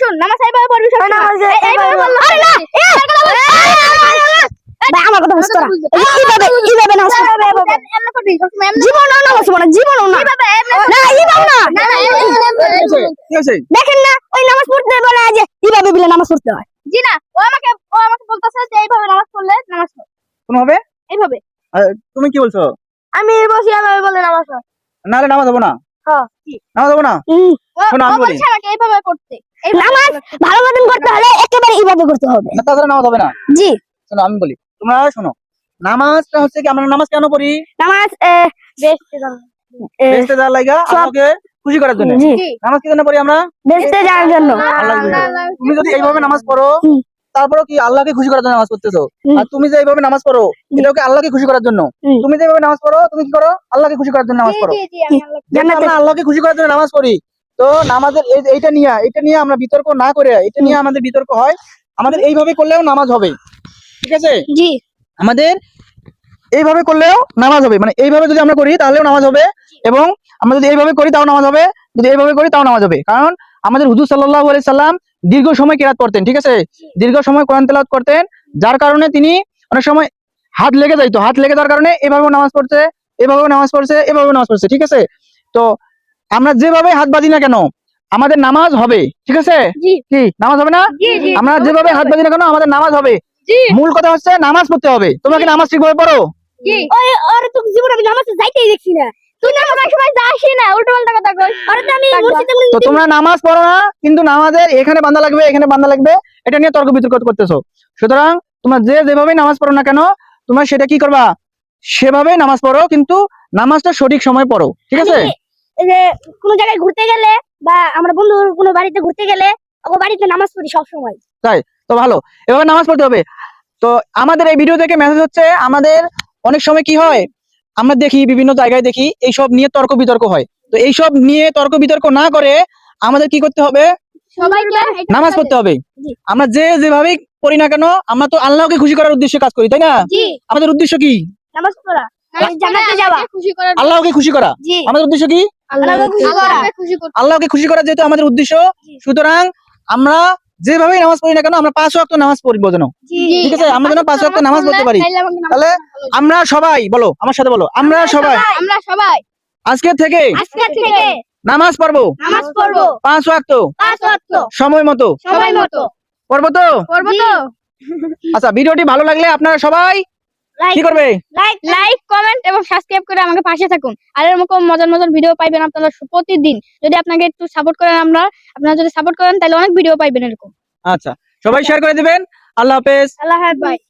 শুন নামাজ এইভাবে পড়বি সব এইভাবে বললাম আরে না ভাই আমার কথা বুঝছ না এইভাবে নামাজ এমন করবি জীবন নামাজ পড়া জীবন না না এইভাবে না ঠিক আছে দেখেন না ওই নামাজ পড়তে বলে যে এইভাবে বিলে নামাজ পড়তে হয় জি না ও আমাকে বলতাছে যে এইভাবে নামাজ পড়লে নামাজ হয় কোন হবে এইভাবে তুমি কি বলছো আমি বসি এইভাবে বলে নামাজ হয় নালে নামাজ হবে না হ্যাঁ নামাজ হবে না শোনো আমি বলি বলছে আমাকে এইভাবে করতে নামাজ ভালো মতন করতে হলে একেবারে এইভাবে করতে হবে না তাছাড়া নামাজ হবে না জি শোনো আমি বলি তোমরা শোনো নামাজটা হচ্ছে কি আমরা নামাজ কেন পড়ি নামাজ বেহেশতে যাওয়ার লাগা আল্লাহকে খুশি করার জন্য জি নামাজ কি জন্য পড়ি আমরা বেহেশতে যাওয়ার জন্য আল্লাহর জন্য তুমি যদি এইভাবে নামাজ পড়ো তারপরে কি আল্লাহকে খুশি করার জন্য নামাজ পড়তেছো আর তুমি যে এইভাবে নামাজ পড়ো এটাও কি আল্লাহকে খুশি করার জন্য তুমি যে এইভাবে নামাজ পড়ো তুমি কি করো আল্লাহকে খুশি করার জন্য নামাজ পড়ো যেহেতু আমরা আল্লাহকে খুশি করার জন্য নামাজ পড়ি তো নামাজের এইটা নিয়ে আমরা বিতর্ক না করে এটা নিয়ে আমাদের বিতর্ক হয় আমাদের এইভাবে করলেও নামাজ হবে ঠিক আছে জি আমাদের এইভাবে করলেও নামাজ হবে মানে এইভাবে যদি আমরা করি তাহলেও নামাজ হবে এবং আমরা যদি এইভাবে করি তাও নামাজ হবে যদি এইভাবে করি তাও নামাজ হবে কারণ আমাদের হুজুর সাল্লাল্লাহু আলাইহি সাল্লাম দীর্ঘ সময় কিরাত করতেন ঠিক আছে দীর্ঘ সময় কোরআন তেলাওয়াত করতেন যার কারণে তিনি অনেক সময় হাত লেগে যাইতো হাত লেগে যাওয়ার কারণে এভাবেও নামাজ পড়ছে এভাবেও নামাজ পড়ছে এভাবেও নামাজ পড়ছে ঠিক আছে তো আমরা যেভাবে হাত বাঁধি না কেন আমাদের নামাজ হবে ঠিক আছে কি নামাজ হবে না আমরা যেভাবে হাত বাঁধি না কেন আমাদের নামাজ হবে মূল কথা হচ্ছে নামাজ পড়তে হবে তোমরা কি নামাজ ঠিকভাবে পড়ো ওই আর তো জীবনে আমি নামাজে যাইতেই দেখছি না তুই না সবাই সবাই যাসই না উল্টো পাল্টা কথা কই আরে তো আমি মসজিদে তো তোমরা নামাজ পড়ো না কিন্তু নামাজের এখানে বান্দা লাগবে এখানে বান্দা লাগবে এটা নিয়ে তর্ক বিতর্ক করতেছো সুতরাং তোমরা যেভাবে নামাজ পড়ো না কেন তোমরা সেটা কি করবা সেভাবে নামাজ পড়ো কিন্তু নামাজটা সঠিক সময় পড়ো ঠিক আছে এই যে কোন জায়গায় ঘুরতে গেলে বা আমরা বন্ধুর কোনো বাড়িতে ঘুরতে গেলে ওগো বাড়িতে নামাজ পড়ি সব সময় তাই তো ভালো এভাবে নামাজ পড়তে হবে তো আমাদের এই ভিডিও থেকে মেসেজ হচ্ছে আমাদের অনেক সময় কি হয় আমরা দেখি বিভিন্ন জায়গায় দেখি এইসব নিয়ে তর্ক বিতর্ক হয় তো এইসব নিয়ে তর্ক বিতর্ক না করে আমাদের কি করতে হবে সবাইকে নামাজ পড়তে হবে আমরা যেভাবেই করি না কেন আমরা তো আল্লাহকে খুশি করার উদ্দেশ্যে কাজ করি তাই না জি আমাদের উদ্দেশ্য কি নামাজ পড়া জান্নাতে যাওয়া খুশি করা আল্লাহকে খুশি করা আমাদের উদ্দেশ্য কি আল্লাহকে খুশি করা যেহেতু আমাদের উদ্দেশ্য সুতরাং আমরা যেভাবেই নামাজ পড়ি না কেন আমরা 5 ওয়াক্ত নামাজ পড়ব যেন ঠিক আছে আমরা যেন 5 ওয়াক্ত নামাজ পড়তে পারি তাহলে আমরা সবাই বলো আমার সাথে বলো আমরা সবাই আজকে থেকে নামাজ পড়বো 5 ওয়াক্ত সময় মতো পড়বো তো আচ্ছা ভিডিওটি ভালো লাগলে আপনারা সবাই কি করবে লাইক কমেন্ট এবং সাবস্ক্রাইব করে আমাকে পাশে থাকুন আর এরকম মজার মজার ভিডিও পাইবেন আপনারা প্রতিদিন যদি আপনাকে একটু সাপোর্ট করেন আপনারা যদি সাপোর্ট করেন তাহলে অনেক ভিডিও পাইবেন এরকম আচ্ছা সবাই শেয়ার করে দিবেন আল্লাহ হাফেজ আল্লাহ হাফেজ।